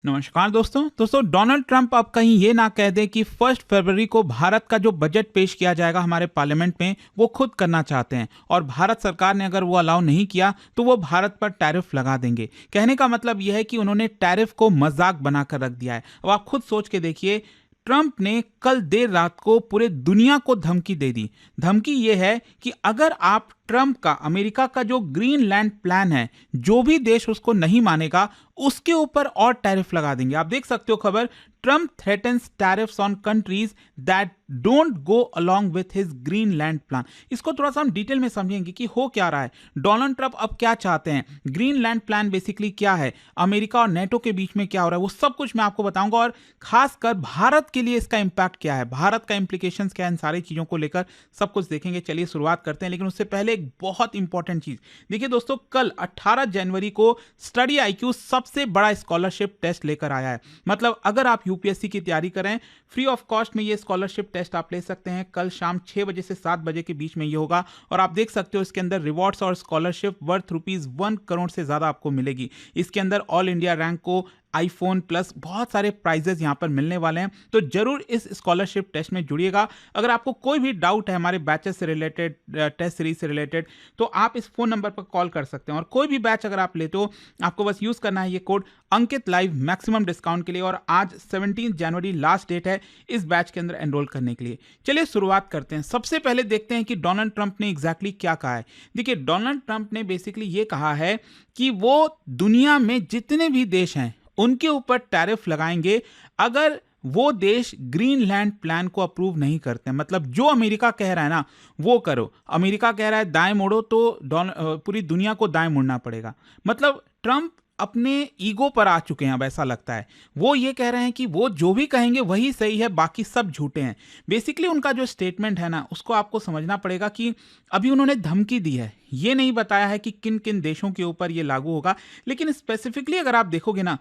नमस्कार दोस्तों Donald Trump अब कहीं ये ना कह दे कि 1 फरवरी को भारत का जो बजट पेश किया जाएगा हमारे पार्लियामेंट में वो खुद करना चाहते हैं और भारत सरकार ने अगर वो अलाउ नहीं किया तो वो भारत पर टैरिफ लगा देंगे। कहने का मतलब यह है कि उन्होंने टैरिफ को मजाक बनाकर रख दिया है। अब आप खुद सोच के देखिए, ट्रंप ने कल देर रात को पूरे दुनिया को धमकी दे दी। धमकी यह है कि अगर आप ट्रंप का, अमेरिका का जो ग्रीनलैंड प्लान है, जो भी देश उसको नहीं मानेगा उसके ऊपर और टैरिफ लगा देंगे। आप देख सकते हो खबर, Trump threatens tariffs on countries that don't go along with his Greenland plan. इसको थोड़ा सा हम डिटेल में समझेंगे कि हो क्या रहा है, डोनाल्ड ट्रंप अब क्या चाहते हैं, ग्रीनलैंड प्लान बेसिकली क्या है, अमेरिका और नेटो के बीच में क्या हो रहा है, वो सब कुछ मैं आपको बताऊंगा। और खासकर भारत के लिए इसका इंपैक्ट क्या है, भारत का इंप्लीकेशंस क्या है, इन सारी चीजों को लेकर सब कुछ देखेंगे। चलिए शुरुआत करते हैं, लेकिन उससे पहले एक बहुत इंपॉर्टेंट चीज देखिए दोस्तों, कल 18 जनवरी को स्टडी आईक्यू सबसे बड़ा स्कॉलरशिप टेस्ट लेकर आया है। मतलब अगर आप यूपीएससी की तैयारी करें, फ्री ऑफ कॉस्ट में ये स्कॉलरशिप टेस्ट आप ले सकते हैं। कल शाम 6 बजे से 7 बजे के बीच में ये होगा और आप देख सकते हो इसके अंदर रिवॉर्ड्स और स्कॉलरशिप वर्थ ₹1 करोड़ से ज्यादा आपको मिलेगी। इसके अंदर ऑल इंडिया रैंक को आईफोन प्लस बहुत सारे प्राइजेस यहां पर मिलने वाले हैं। तो जरूर इस स्कॉलरशिप टेस्ट में जुड़िएगा। अगर आपको कोई भी डाउट है हमारे बैचेस से रिलेटेड, टेस्ट सीरीज से रिलेटेड, तो आप इस फोन नंबर पर कॉल कर सकते हैं। और कोई भी बैच अगर आप लेते हो, आपको बस यूज करना है ये कोड अंकित लाइव मैक्सिमम डिस्काउंट के लिए। और आज 17 जनवरी लास्ट डेट है इस बैच के अंदर एनरोल करने के लिए। चलिए शुरुआत करते हैं। सबसे पहले देखते हैं कि डोनाल्ड ट्रंप ने एग्जैक्टली क्या कहा है। देखिए, डोनाल्ड ट्रंप ने बेसिकली ये कहा है कि वो दुनिया में जितने भी देश हैं उनके ऊपर टैरिफ लगाएंगे अगर वो देश ग्रीनलैंड प्लान को अप्रूव नहीं करते। मतलब जो अमेरिका कह रहा है ना वो करो। अमेरिका कह रहा है दाएं मुड़ो तो पूरी दुनिया को दाएं मुड़ना पड़ेगा। मतलब ट्रंप अपने ईगो पर आ चुके हैं। अब ऐसा लगता है वो ये कह रहे हैं कि वो जो भी कहेंगे वही सही है, बाकी सब झूठे हैं। बेसिकली उनका जो स्टेटमेंट है ना, उसको आपको समझना पड़ेगा कि अभी उन्होंने धमकी दी है। ये नहीं बताया है कि किन किन देशों के ऊपर ये लागू होगा, लेकिन स्पेसिफिकली अगर आप देखोगे ना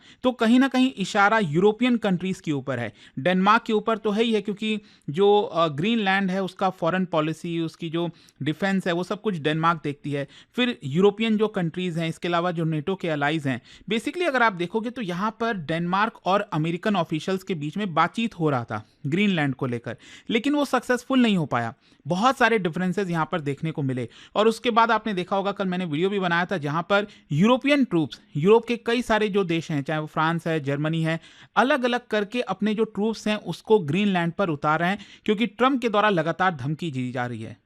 कहीं इशारा यूरोपियन कंट्रीज के ऊपर है। डेनमार्क के ऊपर तो है ही है, क्योंकि जो ग्रीनलैंड है उसका फॉरेन पॉलिसी, उसकी जो डिफेंस है वो सब कुछ डेनमार्क देखती है। फिर यूरोपियन जो कंट्रीज हैं, इसके अलावा जो नेटो के अलाइज हैं, बेसिकली अगर आप देखोगे तो यहाँ पर डेनमार्क और अमेरिकन ऑफिशियल्स के बीच में बातचीत हो रहा था ग्रीनलैंड को लेकर, लेकिन वो सक्सेसफुल नहीं हो पाया। बहुत सारे डिफरेंसेस यहाँ पर देखने को मिले। और उसके बाद आपने देखा होगा, कल मैंने वीडियो भी बनाया था जहां पर यूरोपियन ट्रूप्स, यूरोप के कई सारे जो देश हैं, चाहे वो फ्रांस है, जर्मनी है, अलग अलग करके अपने जो ट्रूप्स हैं उसको ग्रीनलैंड पर उतार रहे हैं, क्योंकि ट्रंप के द्वारा लगातार धमकी दी जा रही है।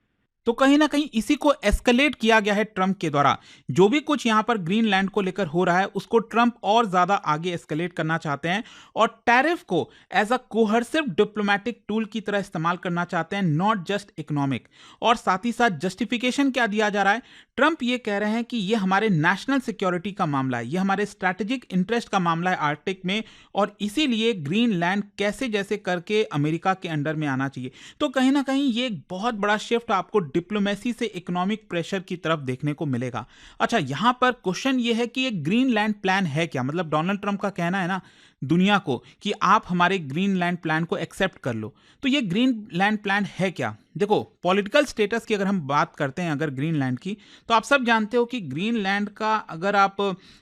तो कहीं ना कहीं इसी को एस्केलेट किया गया है ट्रंप के द्वारा। जो भी कुछ यहां पर ग्रीनलैंड को लेकर हो रहा है उसको ट्रंप और ज्यादा आगे एस्केलेट करना चाहते हैं और टैरिफ को एज अ कोहर्सिव डिप्लोमेटिक टूल की तरह इस्तेमाल करना चाहते हैं, नॉट जस्ट इकोनॉमिक। और साथ ही साथ जस्टिफिकेशन क्या दिया जा रहा है, ट्रंप ये कह रहे हैं कि ये हमारे नेशनल सिक्योरिटी का मामला है, ये हमारे स्ट्रैटेजिक इंटरेस्ट का मामला है आर्कटिक में, और इसीलिए ग्रीनलैंड कैसे जैसे करके अमेरिका के अंडर में आना चाहिए। तो कहीं ना कहीं ये एक बहुत बड़ा शिफ्ट आपको डिप्लोमेसी से इकोनॉमिक प्रेशर की तरफ देखने को मिलेगा। अच्छा, यहां पर क्वेश्चन यह है कि ये ग्रीनलैंड प्लान है क्या। मतलब डोनाल्ड ट्रंप का कहना है ना दुनिया को कि आप हमारे ग्रीनलैंड प्लान को एक्सेप्ट कर लो। तो ये ग्रीनलैंड प्लान है क्या। देखो, पॉलिटिकल स्टेटस की अगर हम बात करते हैं अगर ग्रीनलैंड की, तो आप सब जानते हो कि ग्रीनलैंड का अगर आप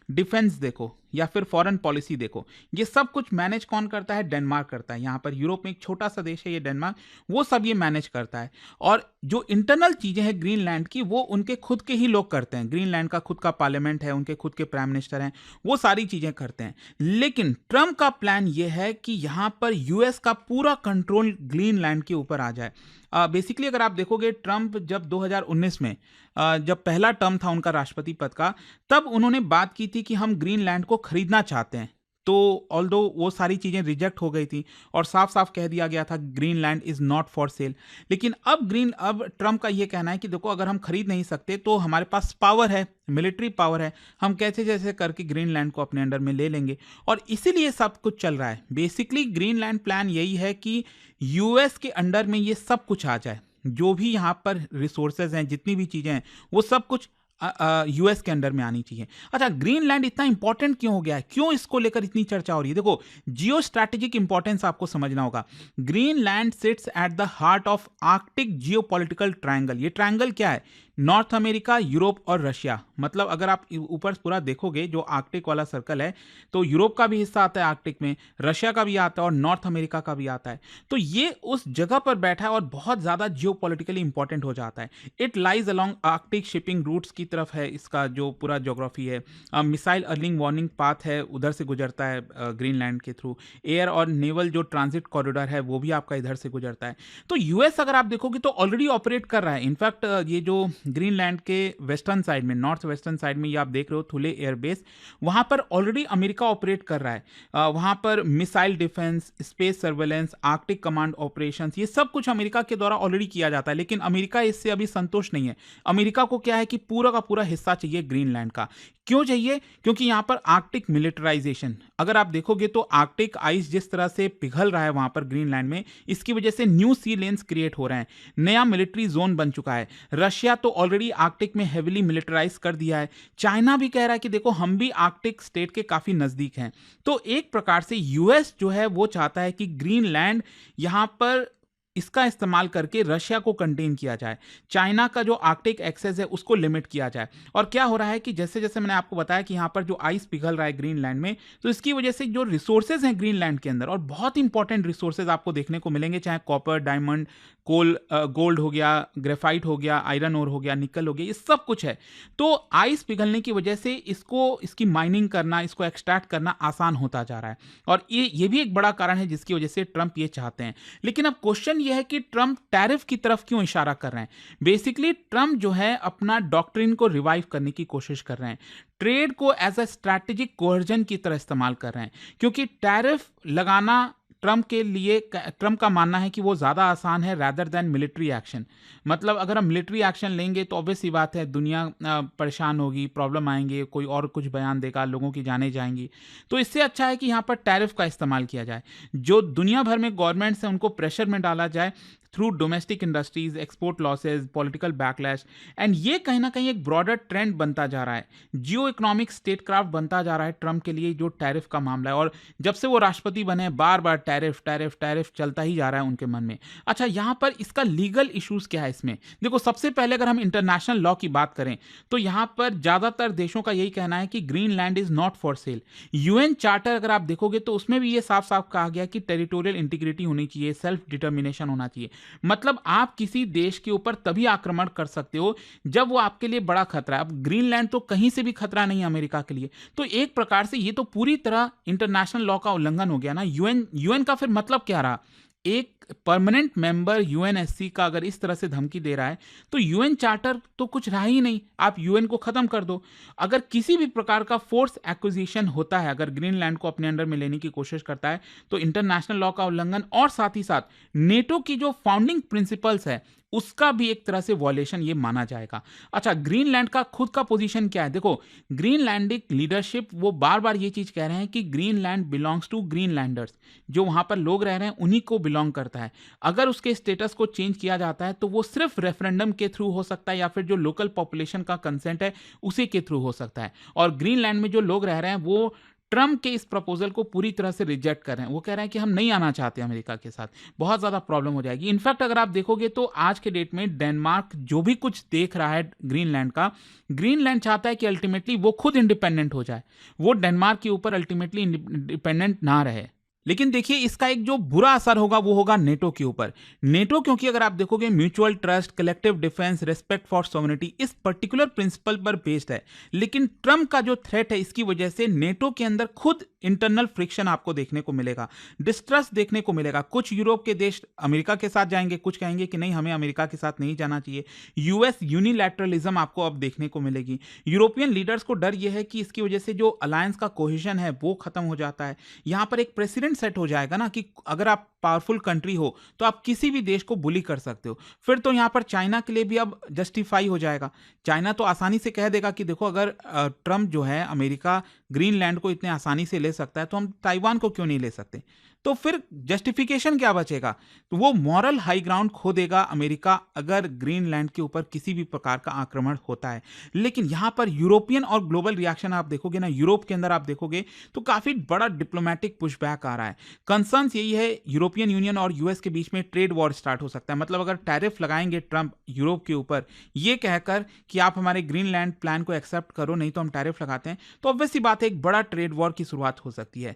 डिफेंस देखो या फिर फॉरेन पॉलिसी देखो, ये सब कुछ मैनेज कौन करता है, डेनमार्क करता है। यहाँ पर यूरोप में एक छोटा सा देश है ये डेनमार्क, वो सब ये मैनेज करता है। और जो इंटरनल चीजें हैं ग्रीनलैंड की, वो उनके खुद के ही लोग करते हैं। ग्रीनलैंड का खुद का पार्लियामेंट है, उनके खुद के प्राइम मिनिस्टर हैं, वो सारी चीजें करते हैं। लेकिन ट्रंप का प्लान ये है कि यहां पर यूएस का पूरा कंट्रोल ग्रीनलैंड के ऊपर आ जाए। बेसिकली अगर आप देखोगे, ट्रंप जब 2019 में जब पहला टर्म था उनका राष्ट्रपति पद का, तब उन्होंने बात की थी कि हम ग्रीनलैंड को खरीदना चाहते हैं। तो ऑल्दो वो सारी चीजें रिजेक्ट हो गई थी और साफ साफ कह दिया गया था Greenland is not for sale. लेकिन अब ट्रंप का ये कहना है कि देखो, अगर हम खरीद नहीं सकते तो हमारे पास पावर है, मिलिट्री पावर है, हम कैसे जैसे करके ग्रीनलैंड को अपने अंडर में ले लेंगे। और इसीलिए सब कुछ चल रहा है। बेसिकली ग्रीनलैंड प्लान यही है कि यूएस के अंडर में ये सब कुछ आ जाए, जो भी यहाँ पर रिसोर्सेज हैं, जितनी भी चीजें हैं, वो सब कुछ यूएस के अंडर में आनी चाहिए। अच्छा, ग्रीनलैंड इतना इंपॉर्टेंट क्यों हो गया है, क्यों इसको लेकर इतनी चर्चा हो रही है। देखो, जियो स्ट्रैटेजिक इंपॉर्टेंस आपको समझना होगा। Greenland seats at the heart of Arctic geopolitical triangle. ये ट्रायंगल क्या है, नॉर्थ अमेरिका, यूरोप और रशिया। मतलब अगर आप ऊपर पूरा देखोगे जो आर्कटिक वाला सर्कल है, तो यूरोप का भी हिस्सा आता है आर्कटिक में, रशिया का भी आता है और नॉर्थ अमेरिका का भी आता है। तो ये उस जगह पर बैठा है और बहुत ज्यादा जियोपॉलिटिकली इंपॉर्टेंट हो जाता है। It lies along Arctic shipping routes की तरफ है इसका जो पूरा ज्योग्राफी है। मिसाइल अर्लिंग वार्निंग पाथ है, उधर से गुजरता है ग्रीनलैंड के थ्रू। एयर और नेवल जो ट्रांजिट कॉरिडोर है वो भी आपका इधर से गुजरता है। तो यूएस अगर आप देखोगे तो ऑलरेडी ऑपरेट कर रहा है। इनफैक्ट ये जो ग्रीनलैंड के वेस्टर्न साइड में, नॉर्थ वेस्टर्न साइड में, ये आप देख रहे हो थुले एयरबेस, वहां पर ऑलरेडी अमेरिका ऑपरेट कर रहा है। वहां पर missile defence, space surveillance, Arctic command operations, ये सब कुछ अमेरिका के द्वारा ऑलरेडी किया जाता है। लेकिन अमेरिका इससे अभी संतुष्ट नहीं है। अमेरिका को क्या है कि पूरा का पूरा हिस्सा चाहिए ग्रीनलैंड का। क्यों चाहिए? क्योंकि यहां पर आर्कटिक मिलिटराइजेशन, अगर आप देखोगे तो आर्कटिक आइस जिस तरह से पिघल रहा है वहां पर ग्रीनलैंड में, इसकी वजह से न्यू सी लेन्स क्रिएट हो रहे हैं, नया मिलिट्री जोन बन चुका है। रशिया तो ऑलरेडी आर्कटिक में हेविली मिलिटराइज कर दिया है। चाइना भी कह रहा है कि देखो हम भी आर्कटिक स्टेट के काफी नजदीक हैं। तो एक प्रकार से यूएस जो है वो चाहता है कि ग्रीनलैंड यहां पर इसका इस्तेमाल करके रशिया को कंटेन किया जाए, चाइना का जो आर्कटिक एक्सेस है उसको लिमिट किया जाए। और क्या हो रहा है कि जैसे जैसे मैंने आपको बताया कि यहाँ पर जो आइस पिघल रहा है ग्रीनलैंड में, तो इसकी वजह से जो रिसोर्सेज हैं ग्रीनलैंड के अंदर, और बहुत इंपॉर्टेंट रिसोर्सेज आपको देखने को मिलेंगे, चाहे कॉपर, डायमंड, कोल, गोल्ड हो गया, ग्रेफाइट हो गया, आयरन ओर हो गया, निकल हो गया, ये सब कुछ है। तो आइस पिघलने की वजह से इसकी माइनिंग करना, इसको एक्सट्रैक्ट करना आसान होता जा रहा है। और ये भी एक बड़ा कारण है जिसकी वजह से ट्रंप ये चाहते हैं। लेकिन अब क्वेश्चन ये है कि ट्रंप टैरिफ की तरफ क्यों इशारा कर रहे हैं? बेसिकली ट्रंप जो है अपना डॉक्ट्रिन को रिवाइव करने की कोशिश कर रहे हैं, ट्रेड को एज अ स्ट्रैटेजिक कोहर्जन की तरह इस्तेमाल कर रहे हैं। क्योंकि टैरिफ लगाना ट्रंप का मानना है कि वो ज़्यादा आसान है रैदर देन मिलिट्री एक्शन। मतलब अगर हम मिलिट्री एक्शन लेंगे तो ऑब्वियस सी बात है दुनिया परेशान होगी, प्रॉब्लम आएंगे, कोई और कुछ बयान देगा, लोगों की जानें जाएंगी। तो इससे अच्छा है कि यहाँ पर टैरिफ का इस्तेमाल किया जाए, जो दुनिया भर में गवर्नमेंट्स हैं उनको प्रेशर में डाला जाए through domestic industries, export losses, political backlash. And ये कहीं ना कहीं एक ब्रॉडर ट्रेंड बनता जा रहा है, जियो इकोनॉमिक स्टेटक्राफ्ट बनता जा रहा है ट्रंप के लिए जो टैरिफ का मामला है। और जब से वो राष्ट्रपति बने बार बार टैरिफ टैरिफ टैरिफ चलता ही जा रहा है उनके मन में। अच्छा, यहाँ पर इसका लीगल इशूज क्या है इसमें? देखो, सबसे पहले अगर हम इंटरनेशनल लॉ की बात करें तो यहाँ पर ज्यादातर देशों का यही कहना है कि Greenland is not for sale. UN charter अगर आप देखोगे तो उसमें भी ये साफ साफ कहा गया कि टेरिटोरियल इंटीग्रिटी होनी चाहिए, सेल्फ डिटर्मिनेशन होना चाहिए। मतलब आप किसी देश के ऊपर तभी आक्रमण कर सकते हो जब वो आपके लिए बड़ा खतरा है। अब ग्रीनलैंड तो कहीं से भी खतरा नहीं है अमेरिका के लिए। तो एक प्रकार से ये तो पूरी तरह इंटरनेशनल लॉ का उल्लंघन हो गया ना। यूएन का फिर मतलब क्या रहा? एक परमानेंट मेंबर यूएनएससी का अगर इस तरह से धमकी दे रहा है तो यूएन चार्टर तो कुछ रहा ही नहीं, आप यूएन को खत्म कर दो। अगर किसी भी प्रकार का फोर्स एक्विजिशन होता है, अगर ग्रीनलैंड को अपने अंडर में लेने की कोशिश करता है, तो इंटरनेशनल लॉ का उल्लंघन और साथ ही साथ नेटो की जो फाउंडिंग प्रिंसिपल्स है उसका भी एक तरह से वॉयलेशन ये माना जाएगा। अच्छा, ग्रीनलैंड का खुद का पोजीशन क्या है? देखो, ग्रीनलैंडिक लीडरशिप वो बार बार ये चीज कह रहे हैं कि ग्रीनलैंड बिलोंग्स टू ग्रीनलैंडर्स, जो वहां पर लोग रह रहे हैं उन्हीं को बिलोंग करता है। अगर उसके स्टेटस को चेंज किया जाता है तो वो सिर्फ रेफरेंडम के थ्रू हो सकता है या फिर जो लोकल पॉपुलेशन का कंसेंट है उसी के थ्रू हो सकता है। और ग्रीनलैंड में जो लोग रह रहे हैं वो ट्रंप के इस प्रपोजल को पूरी तरह से रिजेक्ट कर रहे हैं। वो कह रहे हैं कि हम नहीं आना चाहते अमेरिका के साथ, बहुत ज़्यादा प्रॉब्लम हो जाएगी। इनफैक्ट अगर आप देखोगे तो आज के डेट में डेनमार्क जो भी कुछ देख रहा है ग्रीनलैंड का, ग्रीनलैंड चाहता है कि अल्टीमेटली वो खुद इंडिपेंडेंट हो जाए, वो डेनमार्क के ऊपर अल्टीमेटली इंडिपेंडेंट ना रहे। लेकिन देखिए, इसका एक जो बुरा असर होगा वो होगा नेटो के ऊपर। नेटो, क्योंकि अगर आप देखोगे mutual trust, collective defence, respect for sovereignty, इस पर्टिकुलर प्रिंसिपल पर बेस्ड है। लेकिन ट्रंप का जो थ्रेट है इसकी वजह से नेटो के अंदर खुद इंटरनल फ्रिक्शन आपको देखने को मिलेगा, डिस्ट्रस्ट देखने को मिलेगा। कुछ यूरोप के देश अमेरिका के साथ जाएंगे, कुछ कहेंगे कि नहीं, हमें अमेरिका के साथ नहीं जाना चाहिए। यूएस यूनिलैटरलिज्म आपको अब देखने को मिलेगी। यूरोपियन लीडर्स को डर यह है कि इसकी वजह से जो अलायंस का कोहेजन है वो खत्म हो जाता है। यहां पर एक प्रेसिडेंट सेट हो जाएगा ना कि अगर आप पावरफुल कंट्री हो तो आप किसी भी देश को बुली कर सकते हो। फिर तो यहां पर चाइना के लिए भी अब जस्टिफाई हो जाएगा। चाइना तो आसानी से कह देगा कि देखो, अगर ट्रंप जो है, अमेरिका ग्रीनलैंड को इतने आसानी से ले सकता है तो हम ताइवान को क्यों नहीं ले सकते। तो फिर जस्टिफिकेशन क्या बचेगा? तो वो मॉरल हाई ग्राउंड खो देगा अमेरिका अगर ग्रीनलैंड के ऊपर किसी भी प्रकार का आक्रमण होता है। लेकिन यहाँ पर यूरोपियन और ग्लोबल रिएक्शन आप देखोगे ना, यूरोप के अंदर आप देखोगे तो काफ़ी बड़ा डिप्लोमेटिक पुशबैक आ रहा है। कंसर्न्स यही है, यूरोपियन यूनियन और यूएस के बीच में ट्रेड वॉर स्टार्ट हो सकता है। मतलब अगर टैरिफ लगाएंगे ट्रंप यूरोप के ऊपर ये कहकर कि आप हमारे ग्रीनलैंड प्लान को एक्सेप्ट करो नहीं तो हम टैरिफ लगाते हैं, तो ऑब्वियस सी बात है एक बड़ा ट्रेड वॉर की शुरुआत हो सकती है।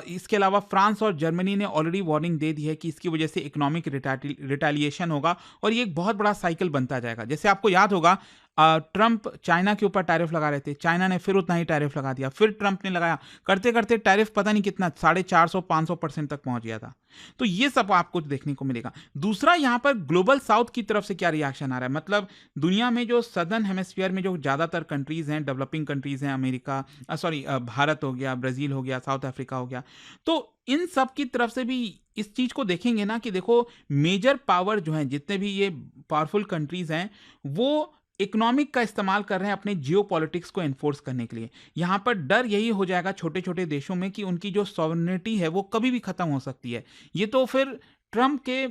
इसके अलावा फ्रांस और जर्मनी ने ऑलरेडी वार्निंग दे दी है कि इसकी वजह से इकोनॉमिक रिटेलिएशन होगा और ये एक बहुत बड़ा साइकिल बनता जाएगा। जैसे आपको याद होगा ट्रंप चाइना के ऊपर टैरिफ लगा रहे थे, चाइना ने फिर उतना ही टैरिफ लगा दिया, फिर ट्रंप ने लगाया, करते करते टैरिफ पता नहीं कितना 450-500% तक पहुंच गया था। तो ये सब आपको देखने को मिलेगा। दूसरा यहाँ पर ग्लोबल साउथ की तरफ से क्या रिएक्शन आ रहा है, मतलब दुनिया में जो सदर्न हेमिस्फीयर में जो ज़्यादातर कंट्रीज हैं, डेवलपिंग कंट्रीज हैं, भारत हो गया, ब्राज़ील हो गया, साउथ अफ्रीका हो गया, तो इन सब की तरफ से भी इस चीज़ को देखेंगे ना कि देखो मेजर पावर जो हैं, जितने भी ये पावरफुल कंट्रीज हैं, वो इकोनॉमिक का इस्तेमाल कर रहे हैं अपने जियो पॉलिटिक्स को एनफोर्स करने के लिए। यहाँ पर डर यही हो जाएगा छोटे छोटे देशों में कि उनकी जो सॉवरेनिटी है वो कभी भी खत्म हो सकती है। ये तो फिर ट्रंप के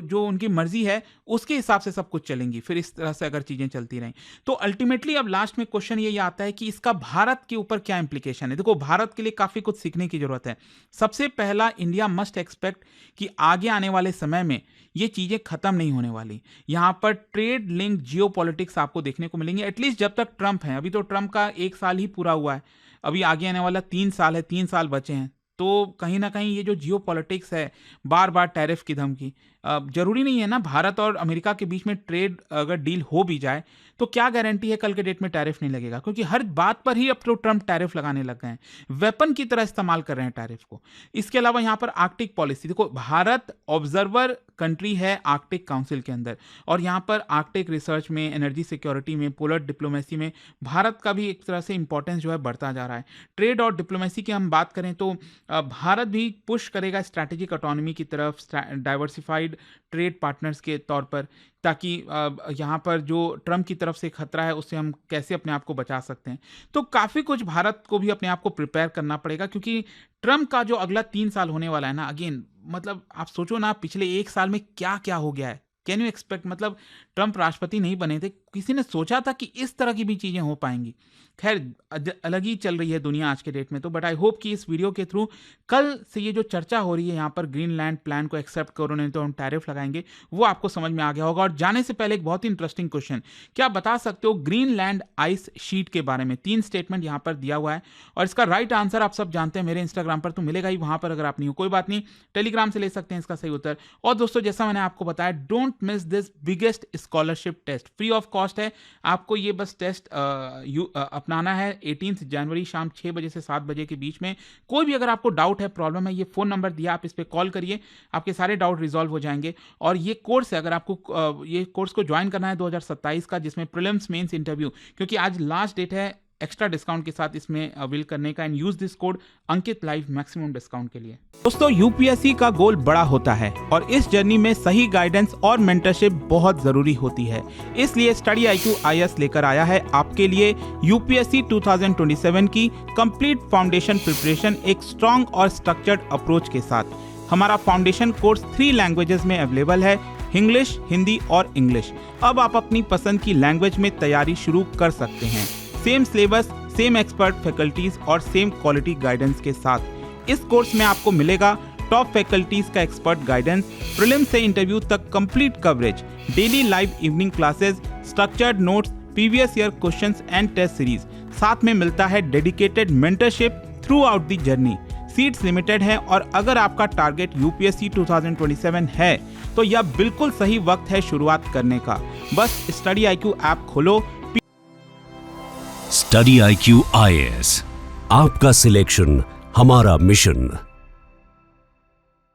जो उनकी मर्जी है उसके हिसाब से सब कुछ चलेंगी फिर इस तरह से अगर चीज़ें चलती रहें। तो अल्टीमेटली अब लास्ट में क्वेश्चन ये आता है कि इसका भारत के ऊपर क्या इंप्लीकेशन है। देखो भारत के लिए काफ़ी कुछ सीखने की जरूरत है। सबसे पहला, इंडिया मस्ट एक्सपेक्ट कि आगे आने वाले समय में ये चीज़ें खत्म नहीं होने वाली। यहाँ पर ट्रेड लिंक जियो पॉलिटिक्स आपको देखने को मिलेंगे एटलीस्ट जब तक ट्रंप है। अभी तो ट्रंप का 1 साल ही पूरा हुआ है, अभी आगे आने वाला 3 साल है, 3 साल बचे हैं। तो कहीं ना कहीं ये जो जियो पॉलिटिक्स है, बार बार टैरिफ की धमकी, जरूरी नहीं है ना भारत और अमेरिका के बीच में ट्रेड अगर डील हो भी जाए तो क्या गारंटी है कल के डेट में टैरिफ नहीं लगेगा, क्योंकि हर बात पर ही अब तो ट्रंप टैरिफ लगाने लग गए हैं, वेपन की तरह इस्तेमाल कर रहे हैं टैरिफ को। इसके अलावा यहाँ पर आर्कटिक पॉलिसी देखो, भारत ऑब्जर्वर कंट्री है आर्कटिक काउंसिल के अंदर, और यहाँ पर आर्कटिक रिसर्च में, एनर्जी सिक्योरिटी में, पोलर डिप्लोमेसी में भारत का भी एक तरह से इंपॉर्टेंस जो है बढ़ता जा रहा है। ट्रेड और डिप्लोमेसी की हम बात करें तो भारत भी पुश करेगा स्ट्रैटेजिक ऑटोनॉमी की तरफ, डाइवर्सिफाइड ट्रेड पार्टनर्स के तौर पर, ताकि यहाँ पर जो ट्रंप की तरफ से खतरा है उससे हम कैसे अपने आप को बचा सकते हैं। तो काफ़ी कुछ भारत को भी अपने आप को प्रिपेयर करना पड़ेगा, क्योंकि ट्रंप का जो अगला 3 साल होने वाला है ना, अगेन मतलब आप सोचो ना पिछले 1 साल में क्या क्या हो गया है। कैन यू एक्सपेक्ट, मतलब ट्रंप राष्ट्रपति नहीं बने थे, किसी ने सोचा था कि इस तरह की भी चीज़ें हो पाएंगी। खैर अलग ही चल रही है दुनिया आज के डेट में। तो बट आई होप कि इस वीडियो के थ्रू कल से ये जो चर्चा हो रही है यहाँ पर ग्रीनलैंड प्लान को एक्सेप्ट करो नहीं तो हम टैरिफ लगाएंगे, वो आपको समझ में आ गया होगा। और जाने से पहले एक बहुत ही इंटरेस्टिंग क्वेश्चन, क्या आप बता सकते हो ग्रीनलैंड आइस शीट के बारे में? 3 स्टेटमेंट यहाँ पर दिया हुआ है और इसका राइट आंसर आप सब जानते हैं, मेरे इंस्टाग्राम पर तो मिलेगा ही, वहाँ पर अगर आप नहीं हो कोई बात नहीं, टेलीग्राम से ले सकते हैं इसका सही उत्तर। और दोस्तों जैसा मैंने आपको बताया, don't miss this biggest scholarship test, free of cost है। आपको ये बस टेस्ट अपनाना है 18 जनवरी शाम 6 बजे से 7 बजे के बीच में। कोई भी अगर आपको डाउट है, प्रॉब्लम है, ये फ़ोन नंबर दिया, आप इस पर कॉल करिए, आपके सारे डाउट रिजॉल्व हो जाएंगे। और ये कोर्स है, अगर आपको ये कोर्स को ज्वाइन करना है 2027 का, जिसमें प्रीलिम्स मेंस इंटरव्यू, क्योंकि आज लास्ट डेट है एक्स्ट्रा डिस्काउंट के साथ इसमें अवेल करने का, and use this code Ankit live maximum discount के लिए। दोस्तों यूपीएससी का गोल बड़ा होता है और इस जर्नी में सही गाइडेंस और मेंटरशिप बहुत जरूरी होती है। इसलिए स्टडी IQ IAS लेकर आया है आपके लिए यूपीएससी 2027 की कंप्लीट फाउंडेशन प्रिपरेशन एक स्ट्रॉन्ग और स्ट्रक्चर्ड अप्रोच के साथ। हमारा फाउंडेशन कोर्स 3 लैंग्वेजेस में अवेलेबल है, इंग्लिश, हिंदी और इंग्लिश। अब आप अपनी पसंद की लैंग्वेज में तैयारी शुरू कर सकते हैं, same syllabus, same expert faculties और सेम क्वालिटी गाइडेंस के साथ। इस कोर्स में आपको मिलेगा टॉप फैकल्टीज का एक्सपर्ट गाइडेंस, प्रीलिम्स से इंटरव्यू तक complete coverage, daily live evening classes, structured notes, previous year questions and test series. साथ में मिलता है dedicated mentorship throughout the journey. Seats limited है और अगर आपका टारगेट यूपीएससी 2027 है तो यह बिल्कुल सही वक्त है शुरुआत करने का। बस स्टडी IQ ऐप खोलो। स्टडी IQ IAS, आपका सिलेक्शन हमारा मिशन।